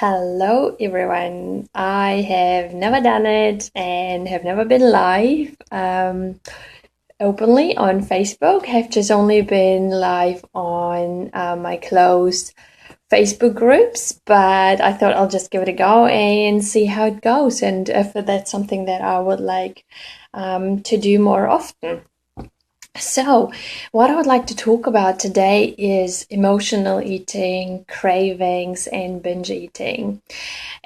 Hello everyone. I have never done it and have never been live openly on Facebook. Have just only been live on my closed Facebook groups, but I thought I'll just give it a go and see how it goes and if that's something that I would like to do more often. So, what I would like to talk about today is emotional eating, cravings, and binge eating.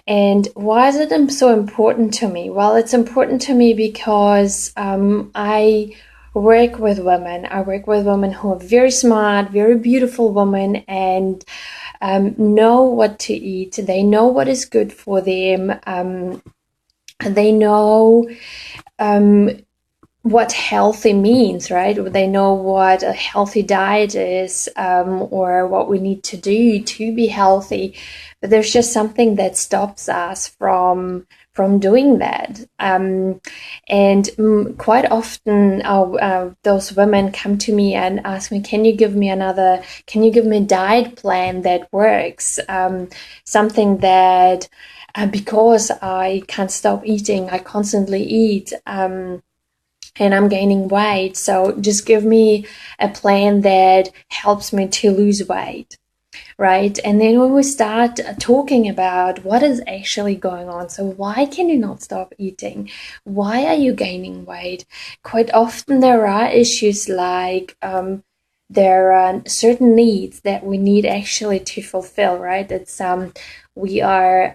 And why is it so important to me? Well, it's important to me because I work with women. I work with women who are very smart, very beautiful women, and know what to eat. They know what is good for them. They know um, what healthy means, right? They know what a healthy diet is, or what we need to do to be healthy. But there's just something that stops us from doing that. And quite often, those women come to me and ask me, "Can you give me a diet plan that works? Something that because I can't stop eating, I constantly eat." And I'm gaining weight. So just give me a plan that helps me to lose weight, right? And then when we start talking about what is actually going on, so why can you not stop eating? Why are you gaining weight? Quite often there are issues like there are certain needs that we need actually to fulfill, right? It's we are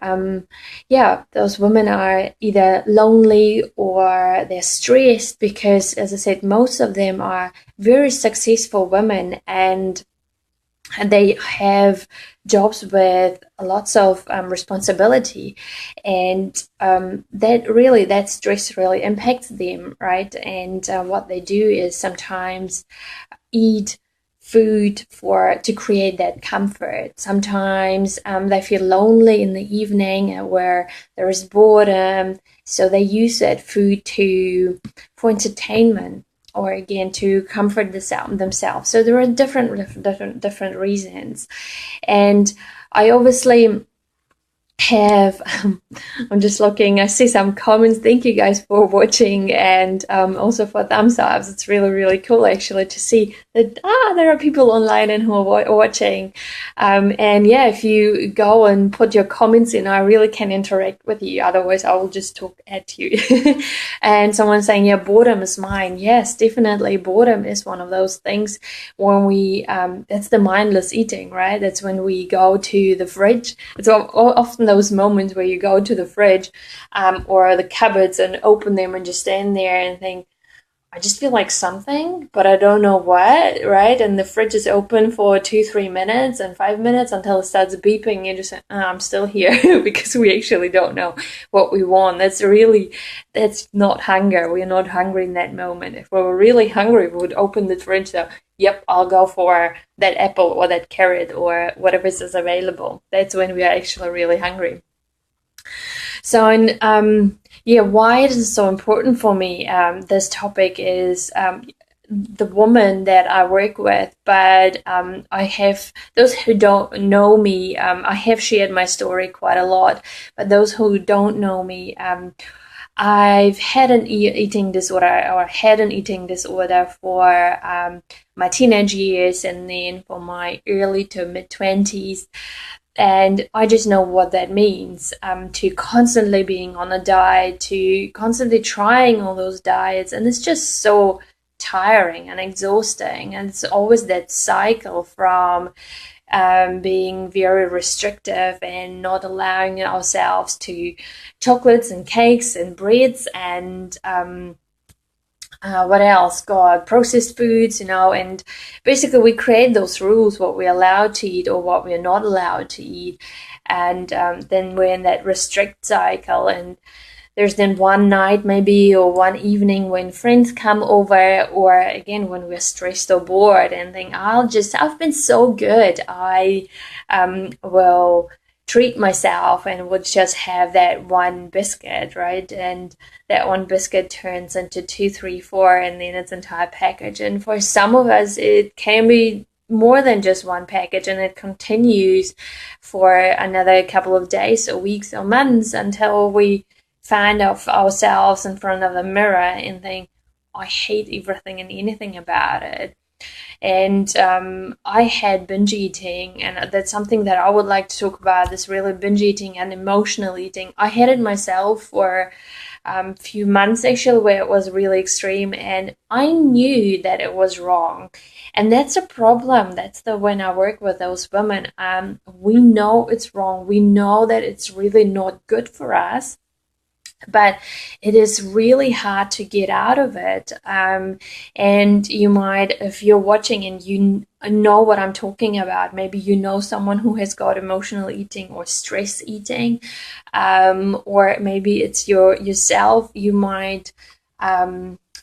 those women are either lonely or they're stressed because, as I said, most of them are very successful women and they have jobs with lots of responsibility, and that stress really impacts them, right? And what they do is sometimes eat food to create that comfort. Sometimes they feel lonely in the evening where there is boredom, so they use that food for entertainment or again to comfort themselves. So there are different reasons, and I obviously have I'm just looking, I see some comments. Thank you guys for watching and also for thumbs ups. It's really cool actually to see that there are people online and who are watching, and yeah, if you go and put your comments in, I really can interact with you, otherwise I will just talk at you. And someone saying, yeah, boredom is mine. Yes, definitely, boredom is one of those things when we that's the mindless eating, right? That's when we go to the fridge. It's often those moments where you go to the fridge or the cupboards and open them and just stand there and think, I just feel like something, but I don't know what, right? And the fridge is open for 2-3 minutes and 5 minutes until it starts beeping. You just say, I'm still here because we actually don't know what we want. That's not hunger. We're not hungry in that moment. If we were really hungry, we would open the fridge. So, yep, I'll go for that apple or that carrot or whatever is available. That's when we are actually really hungry. So, why it is so important for me, this topic is the woman that I work with, but I have those who don't know me, I have shared my story quite a lot, but those who don't know me, I've had an eating disorder or had an eating disorder for my teenage years and then for my early to mid-20s. And I just know what that means, to constantly being on a diet, to constantly trying all those diets. And it's just so tiring and exhausting. And it's always that cycle from being very restrictive and not allowing ourselves to chocolates and cakes and breads and what else? God, processed foods, and basically we create those rules, what we're allowed to eat or what we're not allowed to eat. And then we're in that restrict cycle. And there's then one night maybe or one evening when friends come over, or again, when we're stressed or bored and think, I've been so good. I will treat myself and would just have that one biscuit, right? And that one biscuit turns into 2, 3, 4, and then its entire package. And for some of us, it can be more than just one package, and it continues for another couple of days or weeks or months until we find ourselves in front of the mirror and think, I hate everything and anything about it. And I had binge eating, and that's something that I would like to talk about, this really binge eating and emotional eating. I had it myself for a few months actually, where it was really extreme, and I knew that it was wrong. And that's a problem. That's the when I work with those women, we know it's wrong. We know that it's really not good for us, but it is really hard to get out of it. And you might, if you're watching and you know what I'm talking about, maybe you know someone who has got emotional eating or stress eating, or maybe it's yourself. You might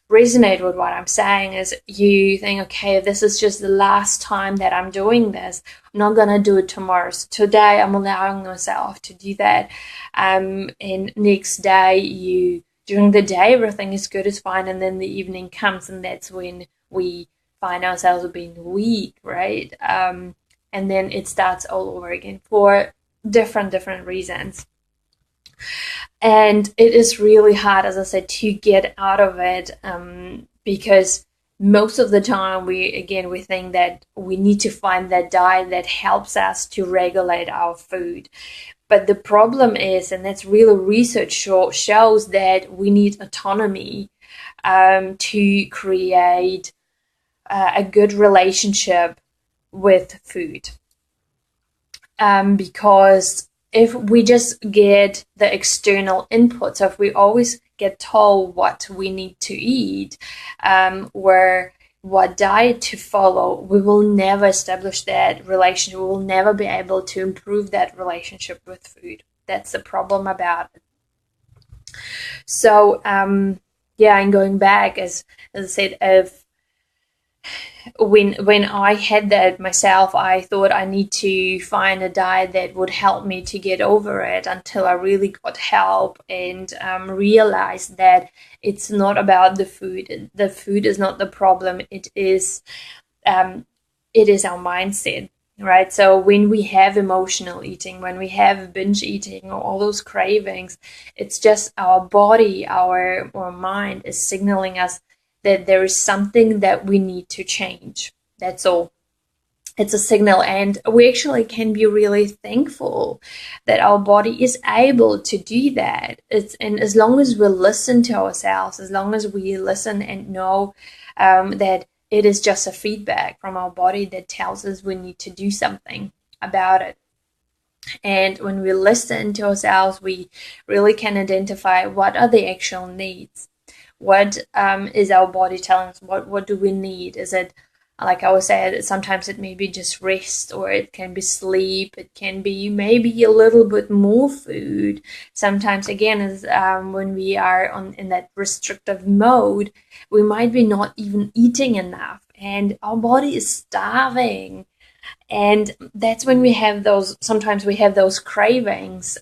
resonate with what I'm saying. Is you think, okay, this is just the last time that I'm doing this. I'm not gonna do it tomorrow. So today I'm allowing myself to do that. And next day, during the day everything is good, is fine, and then the evening comes, and that's when we find ourselves being weak, right? And then it starts all over again for different reasons. And it is really hard, as I said, to get out of it, because most of the time we think that we need to find that diet that helps us to regulate our food. But the problem is, and that's really research shows that we need autonomy to create a good relationship with food. Because if we just get the external input, so if we always get told what we need to eat, or what diet to follow, we will never establish that relationship. We will never be able to improve that relationship with food. That's the problem about it. So, yeah, and going back, as I said, when I had that myself, I thought I need to find a diet that would help me to get over it, until I really got help and realized that it's not about the food. The food is not the problem. It is our mindset, right? So when we have emotional eating, when we have binge eating or all those cravings, it's just our body, our mind is signaling us that there is something that we need to change. That's all. It's a signal, and we actually can be really thankful that our body is able to do that. And as long as we listen to ourselves, as long as we listen and know that it is just a feedback from our body that tells us we need to do something about it. And when we listen to ourselves, we really can identify what are the actual needs. What is our body telling us? What do we need? Is it, like I was saying, sometimes it may be just rest, or it can be sleep. It can be maybe a little bit more food. Sometimes, again, is when we are in that restrictive mode, we might be not even eating enough, and our body is starving. And that's when we have sometimes we have those cravings.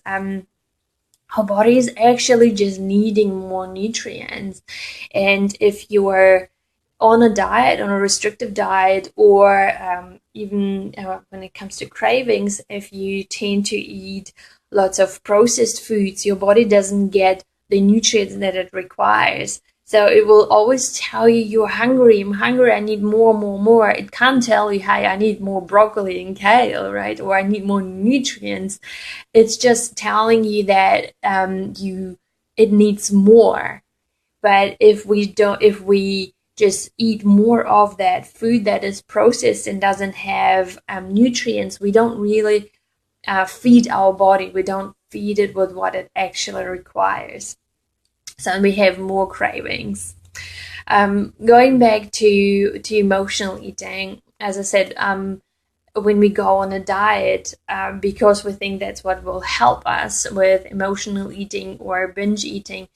Our body is actually just needing more nutrients. And if you are on a diet, on a restrictive diet, or even when it comes to cravings, if you tend to eat lots of processed foods, your body doesn't get the nutrients that it requires. So it will always tell you, you're hungry, I'm hungry, I need more. It can't tell you, hey, I need more broccoli and kale, right? Or I need more nutrients. It's just telling you that it needs more. But if we just eat more of that food that is processed and doesn't have nutrients, we don't really feed our body. We don't feed it with what it actually requires. So we have more cravings. Going back to emotional eating, as I said, when we go on a diet, because we think that's what will help us with emotional eating or binge eating,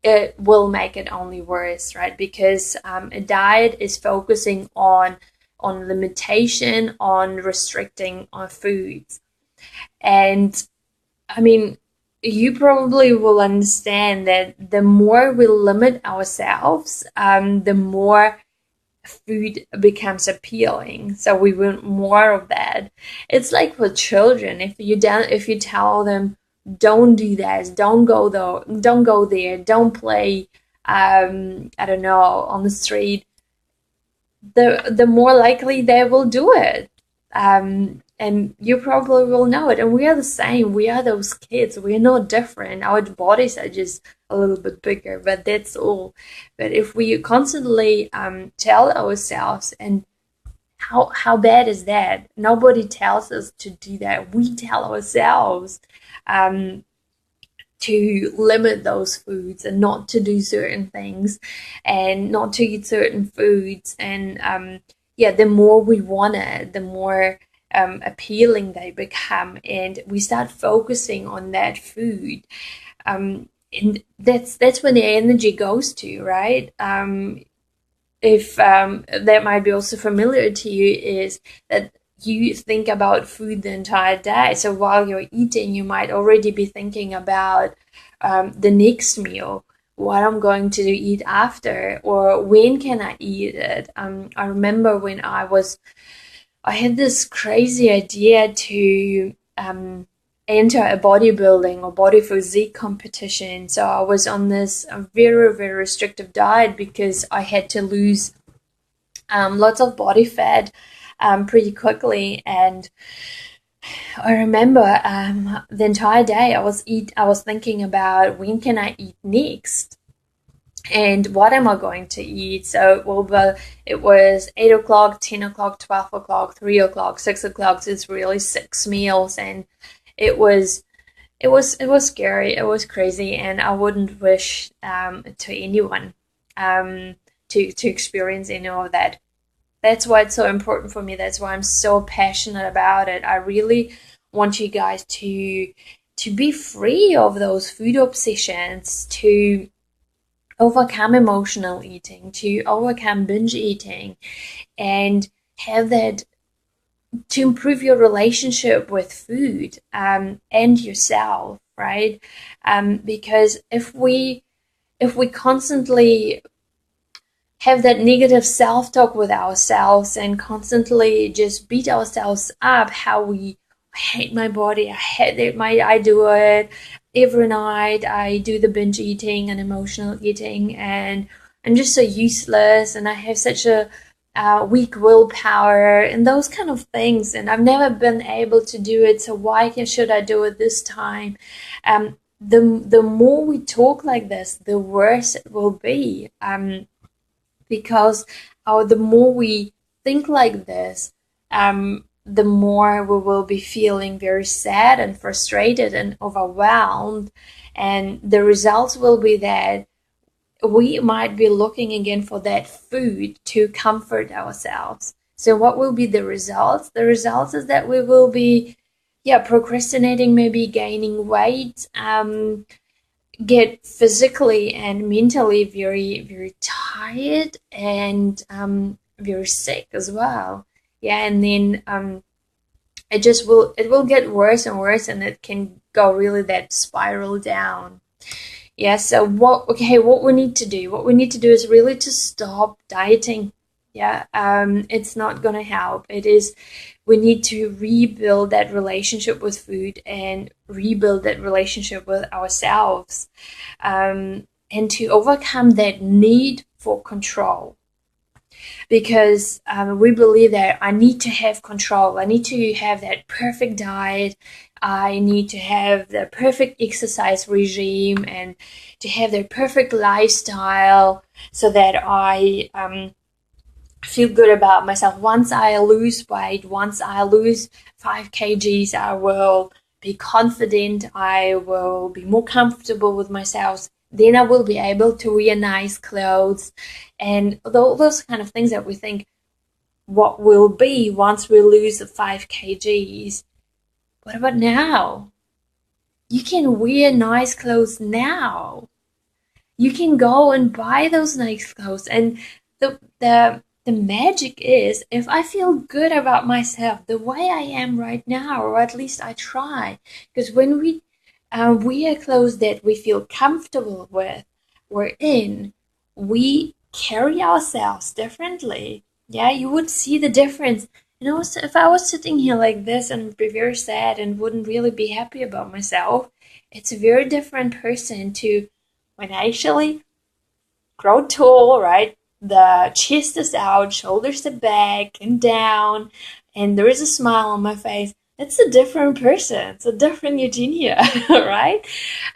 it will make it only worse, right? Because a diet is focusing on limitation, on restricting our foods. And I mean, you probably will understand that the more we limit ourselves, the more food becomes appealing, so we want more of that. It's like with children. If you tell them, don't do that, don't go there, don't play, I don't know, on the street, the more likely they will do it. And you probably will know it. And we are the same. We are those kids. We are not different. Our bodies are just a little bit bigger, but that's all. But if we constantly tell ourselves, and how bad is that? Nobody tells us to do that. We tell ourselves um, to limit those foods and not to do certain things and not to eat certain foods. And yeah, the more we want it, the more appealing they become, and we start focusing on that food. And that's when the energy goes to, right? If that might be also familiar to you, is that you think about food the entire day. So while you're eating, you might already be thinking about the next meal, what I'm going to eat after, or when can I eat it. I remember when I had this crazy idea to enter a bodybuilding or body physique competition. So I was on this very, very restrictive diet because I had to lose lots of body fat pretty quickly. And I remember the entire day I was thinking about when can I eat next and what am I going to eat. So it was 8 o'clock, 10 o'clock, 12 o'clock, 3 o'clock, 6 o'clock. So it's really 6 meals, and it was scary. It was crazy, and I wouldn't wish to anyone to experience any of that. That's why it's so important for me. That's why I'm so passionate about it. I really want you guys to be free of those food obsessions, to overcome emotional eating, to overcome binge eating, and have that, to improve your relationship with food and yourself, right? Because if we constantly have that negative self-talk with ourselves and constantly just beat ourselves up, I hate my body, I hate it, I do it every night, I do the binge eating and emotional eating, and I'm just so useless, and I have such a weak willpower and those kind of things, and I've never been able to do it, so why should I do it this time? The more we talk like this, the worse it will be. Because the more we think like this, the more we will be feeling very sad and frustrated and overwhelmed. And the results will be that we might be looking again for that food to comfort ourselves. So what will be the results? The results is that we will be, yeah, procrastinating, maybe gaining weight, get physically and mentally very, very tired, and very sick as well. Yeah, and then it will get worse and worse, and it can go really that spiral down. Yeah, so what we need to do? What we need to do is really to stop dieting. Yeah, it's not gonna help. We need to rebuild that relationship with food and rebuild that relationship with ourselves, and to overcome that need for control. Because we believe that I need to have control. I need to have that perfect diet. I need to have the perfect exercise regime and to have the perfect lifestyle so that I feel good about myself. Once I lose weight, once I lose 5 kgs, I will be confident, I will be more comfortable with myself. Then I will be able to wear nice clothes and those kind of things that we think what will be once we lose the 5 kgs. What about now? You can wear nice clothes now. You can go and buy those nice clothes, and the magic is if I feel good about myself the way I am right now, or at least I try. Because when we wear clothes that we feel comfortable with, we carry ourselves differently. Yeah, you would see the difference. And also, if I was sitting here like this and be very sad and wouldn't really be happy about myself, it's a very different person to when I actually grow tall, right? The chest is out, shoulders are back and down, and there is a smile on my face. It's a different person. It's a different Eugenia, right?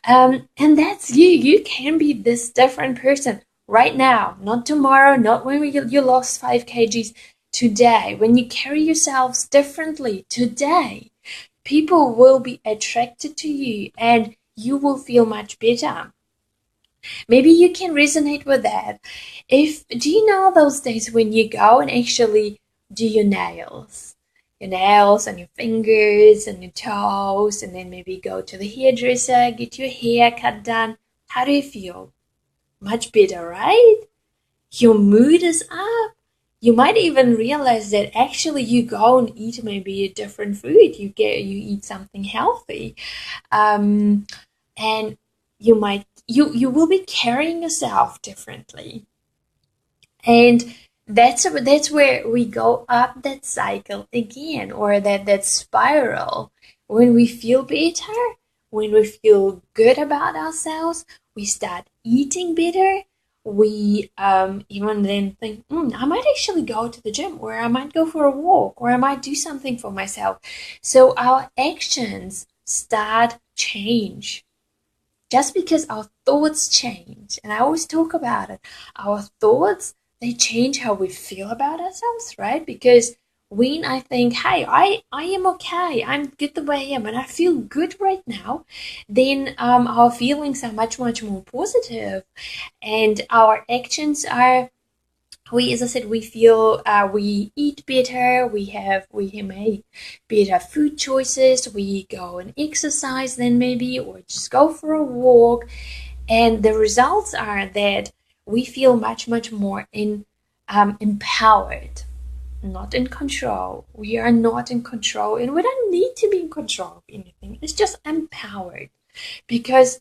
And that's you. You can be this different person right now, not tomorrow, not when you lost 5 kgs. Today, when you carry yourselves differently today, people will be attracted to you and you will feel much better. Maybe you can resonate with that. If do you know those days when you go and actually do your nails? Your nails and your fingers and your toes, and then maybe go to the hairdresser, get your hair cut done. How do you feel? Much better, right? Your mood is up. You might even realize that actually you go and eat maybe a different food. You eat something healthy. And you will be carrying yourself differently, and that's where we go up that cycle again, or that spiral. When we feel better, when we feel good about ourselves, we start eating better. We even then think, I might actually go to the gym, or I might go for a walk, or I might do something for myself. So our actions start change just because our thoughts change. And I always talk about it. Our thoughts, they change how we feel about ourselves, right? Because when I think, hey, I am okay, I'm good the way I am, and I feel good right now, then our feelings are much, much more positive, and our actions are, as I said, we feel, we eat better, we make better food choices, we go and exercise then maybe, or just go for a walk, and the results are that we feel much, much more empowered, not in control. We are not in control, and we don't need to be in control of anything. It's just empowered, because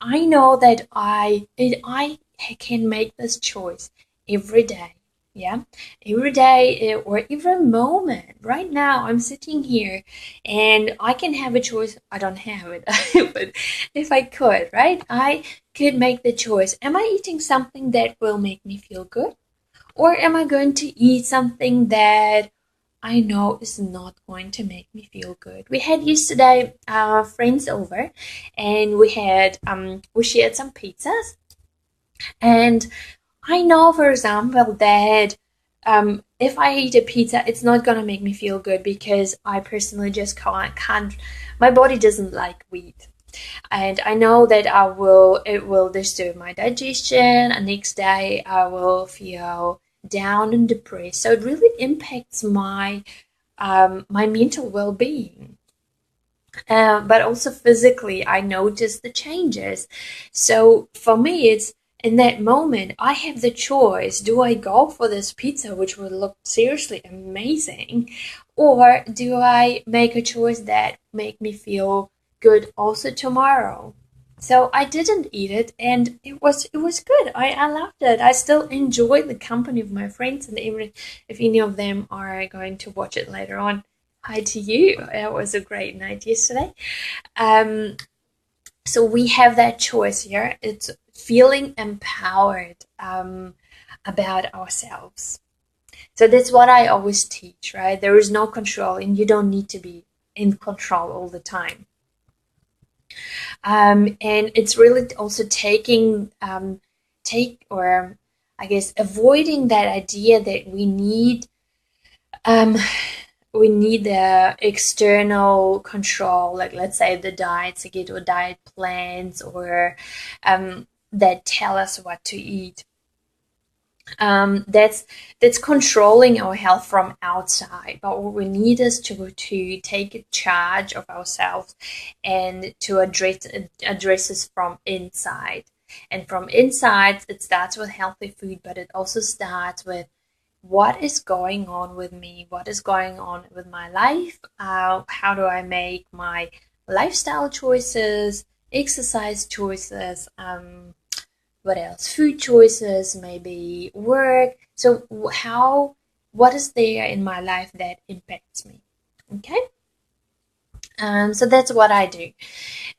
I know that I can make this choice every day. Yeah, every day, or every moment. Right now, I'm sitting here and I can have a choice. I don't have it, but if I could, right, I could make the choice. Am I eating something that will make me feel good? Or am I going to eat something that I know is not going to make me feel good? We had yesterday friends over, and we shared some pizzas, and I know, for example, that if I eat a pizza, it's not gonna make me feel good, because I personally just can't. My body doesn't like wheat, and I know that it will disturb my digestion, and next day I will feel down and depressed. So it really impacts my mental well-being. But also physically, I notice the changes. So for me, it's in that moment, I have the choice. Do I go for this pizza, which will look seriously amazing, or do I make a choice that make me feel good also tomorrow? So I didn't eat it, and it was good. I loved it. I still enjoy the company of my friends, and even if any of them are going to watch it later on, hi to you. It was a great night yesterday. Um, so we have that choice here. It's feeling empowered about ourselves. So that's what I always teach, right? There is no control, and you don't need to be in control all the time. And it's really also or I guess avoiding that idea that um, we need the external control, like let's say the diets, again, or diet plans, or that tell us what to eat. That's controlling our health from outside, but what we need is to take charge of ourselves, and to address this from inside. And from inside, it starts with healthy food, but it also starts with what is going on with me, what is going on with my life, how do I make my lifestyle choices, exercise choices, What else? Food choices, maybe work. So what is there in my life that impacts me? Okay. So that's what I do.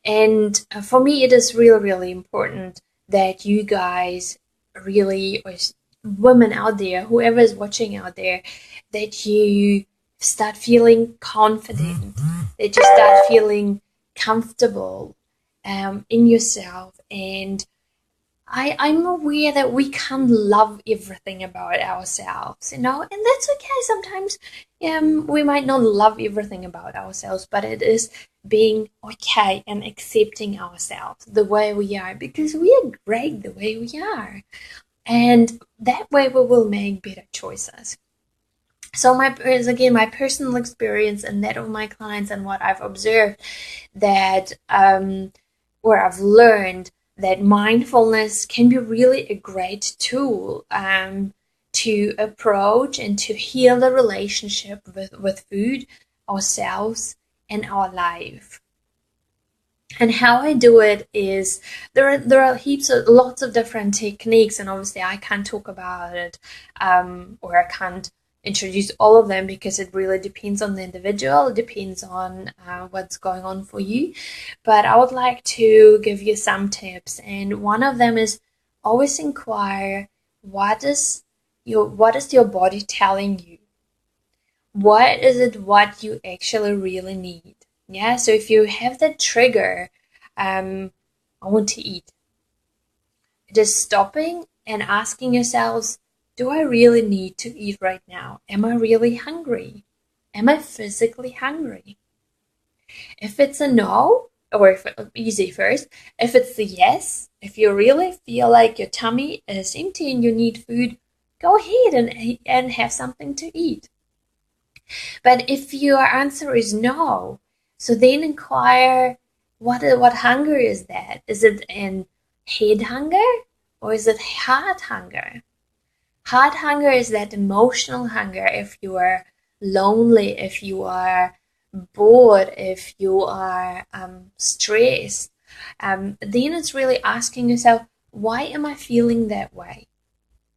And for me, it is really, really important that you guys really, or women out there, whoever is watching out there, that you start feeling confident, that you start feeling comfortable in yourself. And I'm aware that we can't love everything about ourselves, and that's okay. Sometimes we might not love everything about ourselves, but it is being okay and accepting ourselves the way we are, because we are great the way we are. And that way we will make better choices. So my personal experience and that of my clients and what I've observed, that where I've learned that mindfulness can be really a great tool to approach and to heal the relationship with food, ourselves, and our life. And how I do it is there are lots of different techniques, and obviously I can't talk about it, or I can't introduce all of them, because it really depends on the individual. It depends on what's going on for you. But I would like to give you some tips, and one of them is always inquire what is your body telling you. What is it what you actually really need? Yeah, so if you have that trigger, I want to eat, just stopping and asking yourselves, do I really need to eat right now? Am I really hungry? Am I physically hungry? If it's a no, or if easy first, if it's a yes, if you really feel like your tummy is empty and you need food, go ahead and have something to eat. But if your answer is no, so then inquire, what hunger is that? Is it an head hunger, or is it heart hunger? Heart hunger is that emotional hunger. If you are lonely, if you are bored, if you are stressed, then it's really asking yourself, why am I feeling that way?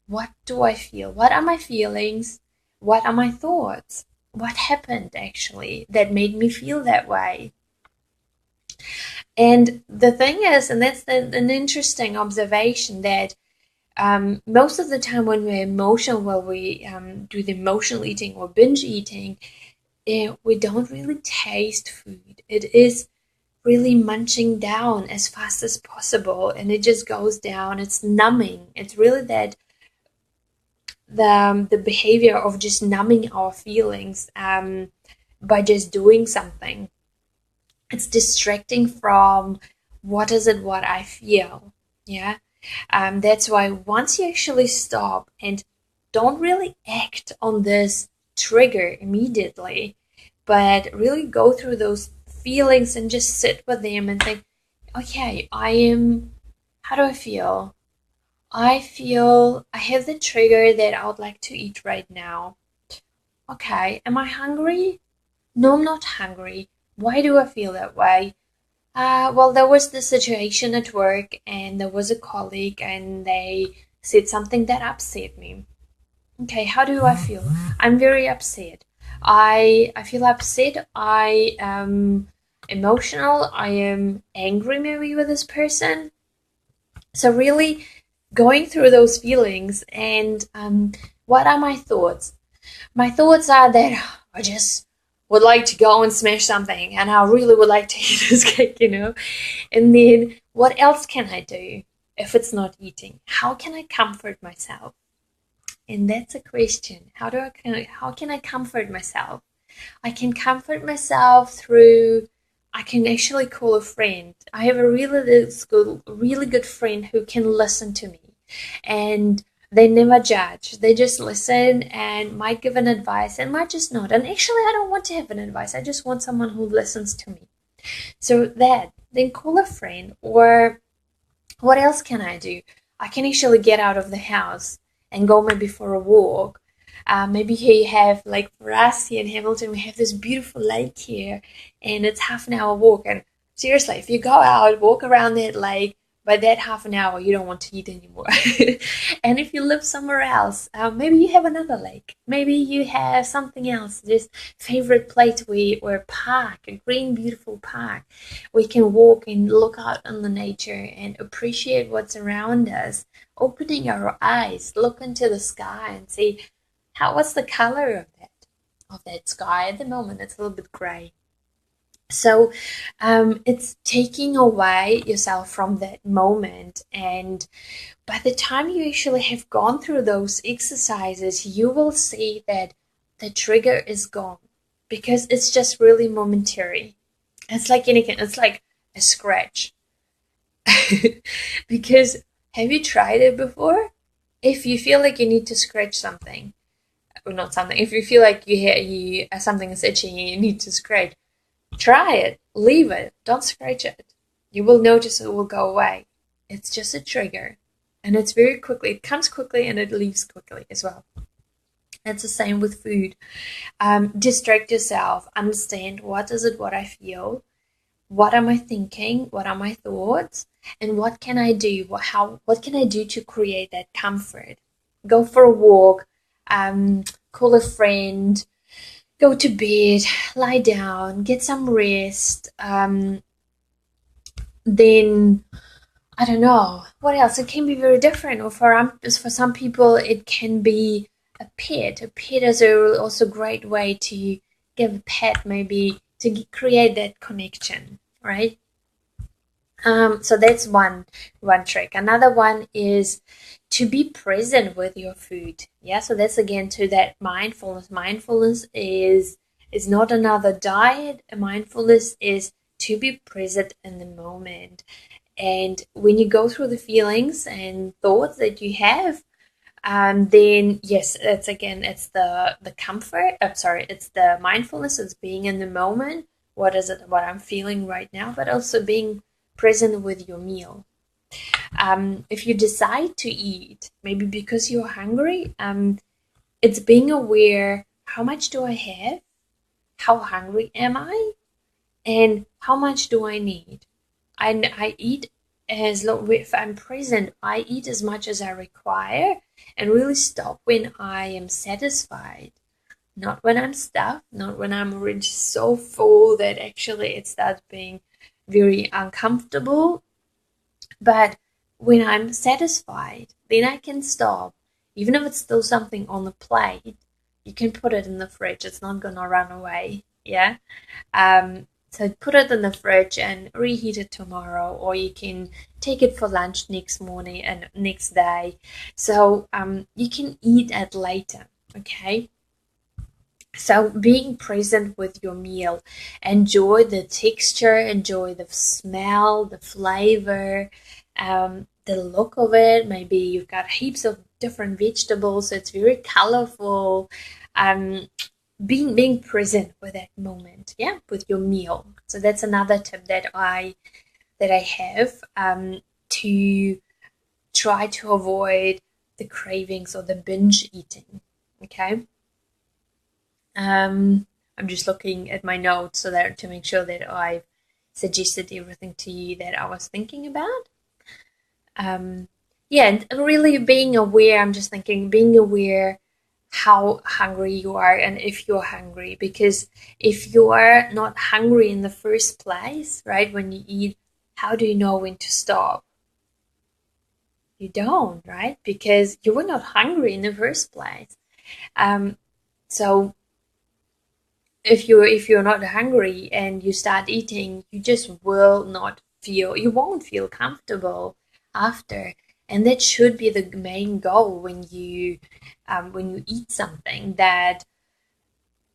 What do I feel? What are my feelings? What are my thoughts? What happened actually that made me feel that way? And the thing is, and that's an interesting observation, that most of the time when we're emotional, we do the emotional eating or binge eating, we don't really taste food. It is really munching down as fast as possible, and it just goes down. It's numbing. It's really that the behavior of just numbing our feelings by just doing something. It's distracting from what I feel. Yeah. That's why once you actually stop and don't really act on this trigger immediately, but really go through those feelings and just sit with them and think, okay, how do I feel? I feel I have the trigger that I would like to eat right now. Okay, am I hungry? No, I'm not hungry. Why do I feel that way? Well, there was this situation at work, and there was a colleague, and they said something that upset me. Okay, how do I feel? I'm very upset. I feel upset. I am emotional. I am angry maybe with this person. So really going through those feelings, and what are my thoughts? My thoughts are that I just would like to go and smash something, and I really would like to eat this cake. And then what else can I do if it's not eating? How can I comfort myself? And that's a question. How can I comfort myself? I can comfort myself through, I can actually call a friend. I have a really good friend who can listen to me, and they never judge. They just listen and might give an advice and might just not. And actually, I don't want to have an advice. I just want someone who listens to me. So then call a friend. Or what else can I do? I can actually get out of the house and go maybe for a walk. Maybe here you have, like for us here in Hamilton, we have this beautiful lake here, and it's half an hour walk. And seriously, if you go out, walk around that lake, By that half an hour, you don't want to eat anymore. And if you live somewhere else, maybe you have another lake. Maybe you have something else. This favorite place or a park, a green, beautiful park. We can walk and look out on the nature and appreciate what's around us. Opening our eyes, look into the sky and see what's the color of that sky. At the moment, it's a little bit gray. So it's taking away yourself from that moment. And by the time you actually have gone through those exercises, you will see that the trigger is gone because it's just really momentary. It's like anything, it's like a scratch. Because have you tried it before? If you feel like you need to scratch something, or not something, if you feel like something is itching and you need to scratch, try it, leave it, don't scratch it. You will notice it will go away. It's just a trigger. And it's very quickly, it comes quickly and it leaves quickly as well. It's the same with food. Distract yourself, understand what I feel, what am I thinking, what are my thoughts, and what can I do? What can I do to create that comfort? Go for a walk, call a friend, go to bed, lie down, get some rest. Then I don't know what else. It can be very different, or for some people, it can be a pet. A pet is also a great way to give a pet, maybe to create that connection, right? So that's one trick. Another one is to be present with your food. Yeah, so that's again to that mindfulness. Mindfulness is not another diet. Mindfulness is to be present in the moment. And when you go through the feelings and thoughts that you have, then yes, it's the comfort. It's the mindfulness. It's being in the moment. What is it? What I'm feeling right now, but also being present with your meal. If you decide to eat, maybe because you're hungry, it's being aware, how much do I have? How hungry am I? And how much do I need? I eat if I'm present, I eat as much as I require and really stop when I am satisfied. Not when I'm stuffed, not when I'm already so full that actually it starts being very uncomfortable. But when I'm satisfied, then I can stop. Even if it's still something on the plate, you can put it in the fridge. It's not gonna run away. Yeah. So put it in the fridge and reheat it tomorrow, or you can take it for lunch next morning and next day. So you can eat it later. Okay. So being present with your meal, enjoy the texture, enjoy the smell, the flavor, the look of it. Maybe you've got heaps of different vegetables, so it's very colorful. Being present with that moment, yeah, with your meal. So that's another tip that I have, to try to avoid the cravings or the binge eating. Okay. I'm just looking at my notes so that to make sure that I've suggested everything to you that I was thinking about. Yeah, and really being aware, I'm just thinking, being aware how hungry you are and if you're hungry. Because if you're not hungry in the first place, right, when you eat, how do you know when to stop? You don't, right? Because you were not hungry in the first place. So if you're not hungry and you start eating, you just you won't feel comfortable after. And that should be the main goal when you eat something, that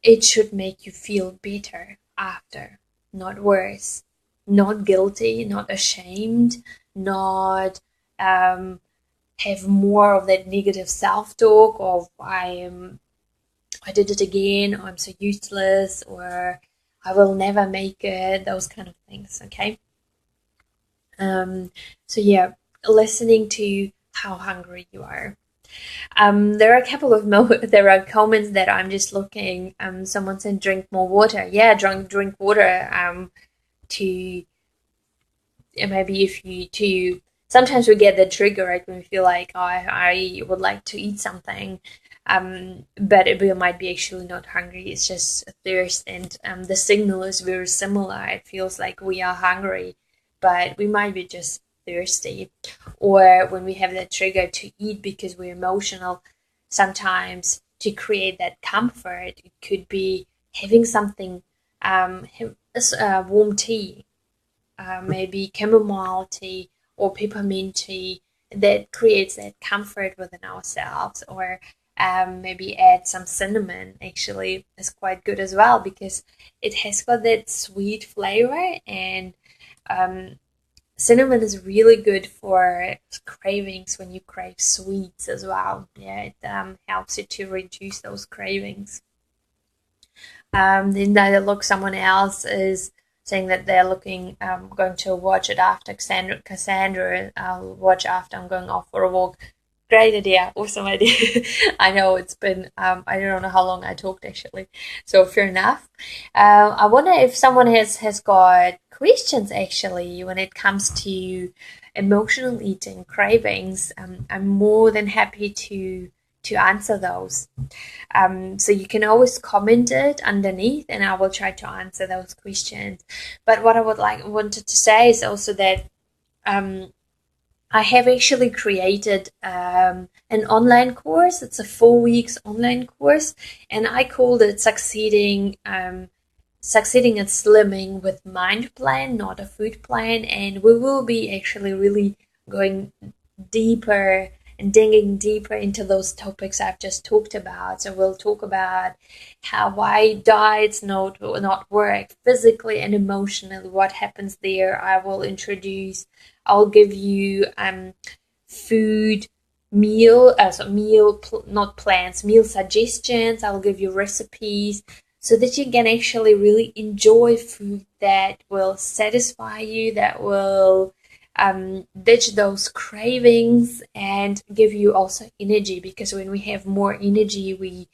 it should make you feel better after, not worse, not guilty, not ashamed, not have more of that negative self-talk of I did it again, or I'm so useless, or I will never make it, those kind of things, okay? So yeah, listening to how hungry you are. There are a couple of there are comments that I'm just looking. Someone said drink more water. Yeah, drink water. To maybe if you to sometimes we get the trigger, right, when we feel like, oh, I would like to eat something, but we might be actually not hungry. It's just a thirst, and the signal is very similar. It feels like we are hungry, but we might be just thirsty. Or when we have that trigger to eat because we're emotional, sometimes to create that comfort, it could be having something, warm tea, maybe chamomile tea or peppermint tea, that creates that comfort within ourselves. Or maybe add some cinnamon, actually is quite good as well, because it has got that sweet flavor. And um, cinnamon is really good for cravings when you crave sweets as well. Yeah, it helps you to reduce those cravings. Then they look, someone else is saying that they're looking, going to watch it after Cassandra. I'll watch after I'm going off for a walk. Great idea, awesome idea. I know it's been, I don't know how long I talked actually, so fair enough. I wonder if someone has got questions actually when it comes to emotional eating cravings. I'm more than happy to answer those. So you can always comment it underneath, and I will try to answer those questions. But what I wanted to say is also that um, I have actually created an online course. It's a 4 weeks online course, and I called it Succeeding at Slimming with Mind Plan, not a food plan. And we will be actually really going deeper and digging deeper into those topics I've just talked about. So we'll talk about why diets not work physically and emotionally, what happens there. I'll give you food not plans, meal suggestions. I'll give you recipes so that you can actually really enjoy food that will satisfy you, that will ditch those cravings and give you also energy, because when we have more energy, the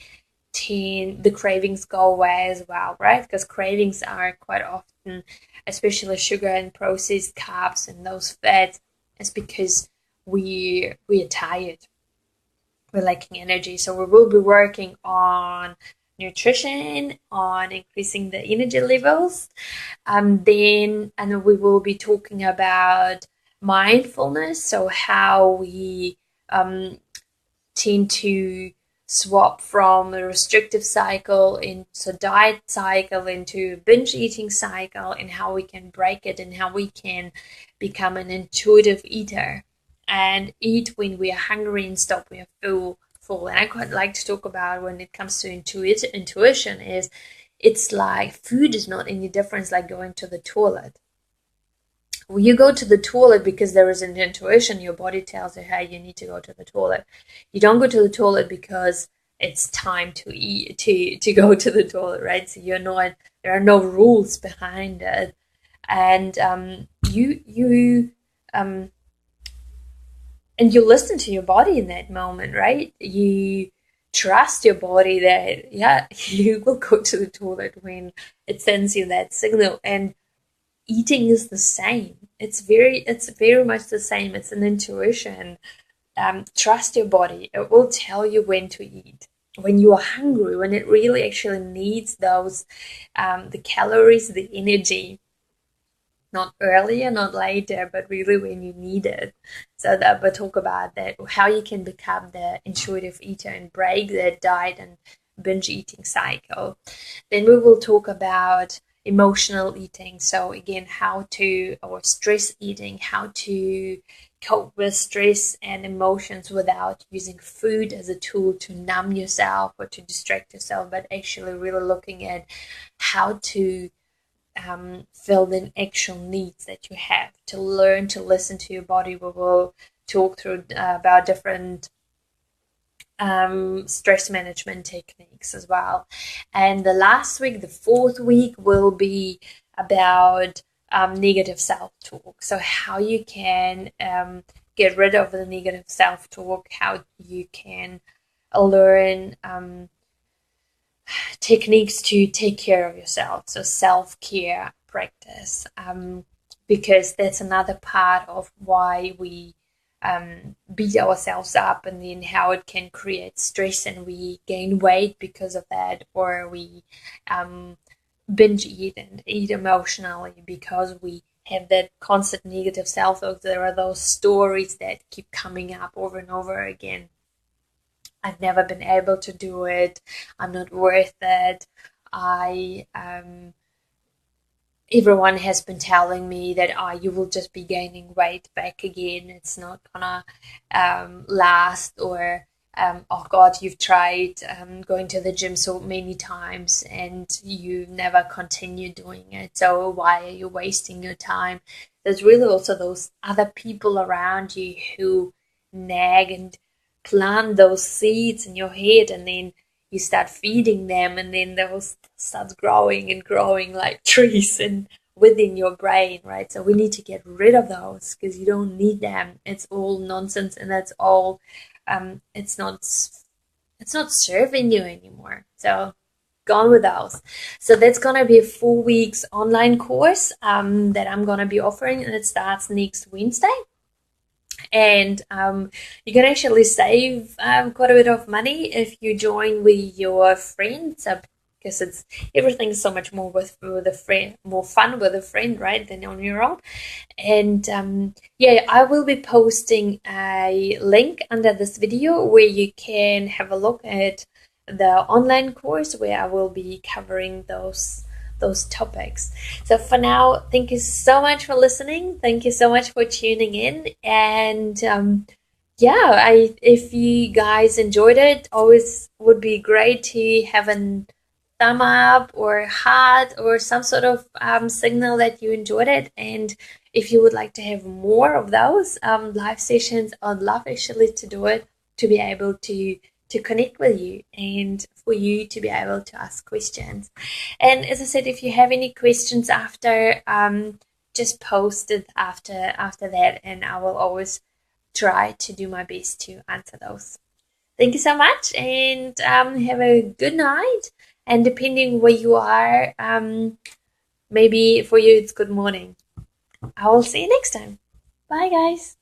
cravings go away as well, right? Because cravings are quite often, especially sugar and processed carbs and those fats, it's because we are tired, we're lacking energy. So we will be working on nutrition, on increasing the energy levels. Then, and we will be talking about mindfulness, so how we tend to swap from a restrictive cycle into diet cycle into binge eating cycle, and how we can break it, and how we can become an intuitive eater and eat when we are hungry and stop when we're full. And I quite like to talk about, when it comes to intuition, is it's like food is not any difference like going to the toilet. When you go to the toilet because there is an intuition, your body tells you, hey, you need to go to the toilet. You don't go to the toilet because it's time to eat, to go to the toilet, right? So there are no rules behind it. And and you listen to your body in that moment, right? You trust your body that, yeah, you will go to the toilet when it sends you that signal. And eating is the same. It's very much the same. It's an intuition. Trust your body. It will tell you when to eat. When you are hungry, when it really actually needs those, the calories, the energy, not earlier, not later, but really when you need it. So that we'll talk about that, how you can become the intuitive eater and break that diet and binge eating cycle. Then we will talk about emotional eating. So again, or stress eating, how to cope with stress and emotions without using food as a tool to numb yourself or to distract yourself, but actually really looking at how to fill the actual needs that you have, to learn to listen to your body. We will talk through about different stress management techniques as well. And the last week, the 4th week, will be about negative self-talk. So how you can get rid of the negative self-talk, how you can learn techniques to take care of yourself. So self-care practice. because that's another part of why we beat ourselves up, and then how it can create stress and we gain weight because of that, or we um, binge eat and eat emotionally because we have that constant negative self talk. There are those stories that keep coming up over and over again. I've never been able to do it. I'm not worth it. I Everyone has been telling me that you will just be gaining weight back again. It's not gonna last, or oh God, you've tried going to the gym so many times and you never continue doing it. So why are you wasting your time? There's really also those other people around you who nag and plant those seeds in your head, and then you start feeding them, and then those starts growing and growing like trees and within your brain, right? So we need to get rid of those because you don't need them. It's all nonsense, and that's all. It's not serving you anymore. So gone with those. So that's gonna be a 4 weeks online course that I'm gonna be offering, and it starts next Wednesday. And you can actually save quite a bit of money if you join with your friends, because it's everything's so much more with a friend, more fun with a friend, right, than on your own. And yeah, I will be posting a link under this video where you can have a look at the online course where I will be covering those topics. So for now, thank you so much for listening. Thank you so much for tuning in. And yeah, if you guys enjoyed it, always would be great to have a thumb up or heart or some sort of signal that you enjoyed it. And if you would like to have more of those live sessions, I'd love actually to do it, to be able to connect with you and for you to be able to ask questions. And as I said, if you have any questions after, just post it after that, and I will always try to do my best to answer those. Thank you so much, and have a good night. And depending where you are, maybe for you it's good morning. I will see you next time. Bye, guys.